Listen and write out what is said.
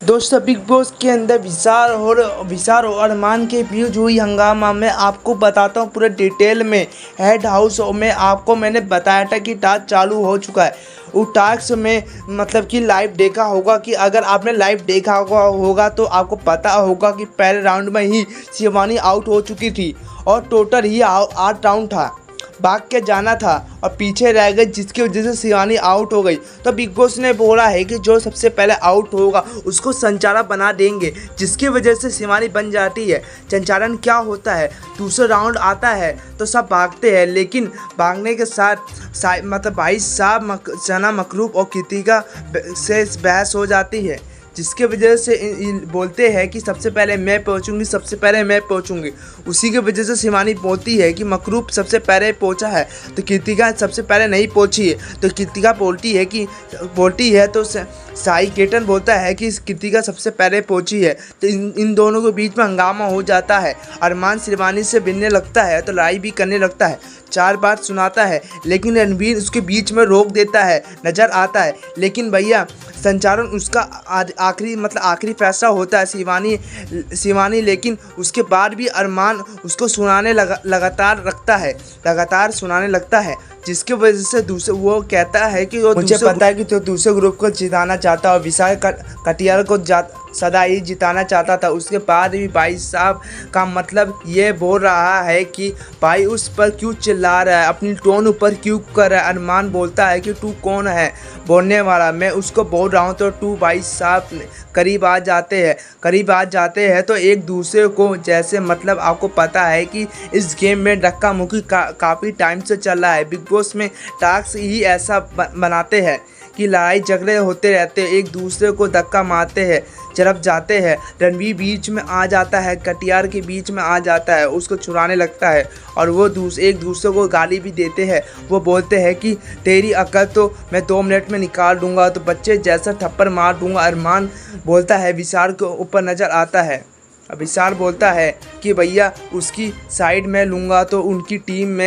दोस्तों big boss के अंदर विशाल और अरमान के बीच हुई हंगामा में आपको बताता हूँ पूरे डिटेल में। हेड हाउस में आपको मैंने बताया था कि टास्क चालू हो चुका है। उस टास्क में मतलब कि लाइव देखा होगा कि अगर आपने लाइव देखा होगा तो आपको पता होगा कि पहले राउंड में ही शिवानी आउट हो चुकी थी और टोटल ही 8 राउंड था। भाग के जाना था और पीछे रह गई, जिसकी वजह से शिवानी आउट हो गई। तो बिग बॉस ने बोला है कि जो सबसे पहले आउट होगा उसको संचालक बना देंगे, जिसकी वजह से शिवानी बन जाती है। संचालन क्या होता है, दूसरा राउंड आता है तो सब भागते हैं, लेकिन भागने के साथ मतलब भाई साहब सना मकरूब और कृतिका से बहस हो जाती है, जिसके वजह से बोलते हैं कि सबसे पहले मैं पहुंचूंगी। उसी की वजह से शिवानी बोलती है कि मकरूब सबसे पहले पहुंचा है तो कृतिका सबसे पहले नहीं पहुंची है। तो कृतिका बोलती है तो साई केतन बोलता है कि कृतिका सबसे पहले पहुंची है। तो इन दोनों के बीच में हंगामा हो जाता है। अरमान शिवानी से भिड़ने लगता है तो लड़ाई भी करने लगता है। 4 बार सुनाता है, लेकिन रणवीर उसके बीच में रोक देता है, नज़र आता है। लेकिन भैया संचालन उसका आखिरी फैसला होता है शिवानी, लेकिन उसके बाद भी अरमान उसको सुनाने लगातार सुनाने लगता है, जिसकी वजह से वो कहता है कि मुझे पता है कि तो दूसरे ग्रुप को जिताना चाहता और विशाल कटियार को सदा ही जिताना चाहता था। उसके बाद भी भाई साहब का मतलब ये बोल रहा है कि भाई उस पर क्यों चिल्ला रहा है, अपनी टोन ऊपर क्यों कर रहा है। अरमान बोलता है कि तू कौन है बोलने वाला, मैं उसको बोल रहा हूँ। तो तू भाई साहब करीब आ जाते हैं तो एक दूसरे को जैसे मतलब आपको पता है कि इस गेम में धक्का मुक्की काफ़ी टाइम से चल रहा है। बिग बॉस में टास्क ही ऐसा बनाते हैं कि लड़ाई झगड़े होते रहते हैं, एक दूसरे को धक्का मारते हैं, झड़प जाते हैं। रणवीर बीच में आ जाता है, कटियार के बीच में आ जाता है, उसको छुड़ाने लगता है और वो एक दूसरे को गाली भी देते हैं। वो बोलते हैं कि तेरी अकल तो मैं 2 मिनट में निकाल दूंगा, तो बच्चे जैसा थप्पड़ मार दूंगा। अरमान बोलता है, विशाल के ऊपर नज़र आता है। विशाल बोलता है कि भैया उसकी साइड में लूँगा तो उनकी टीम में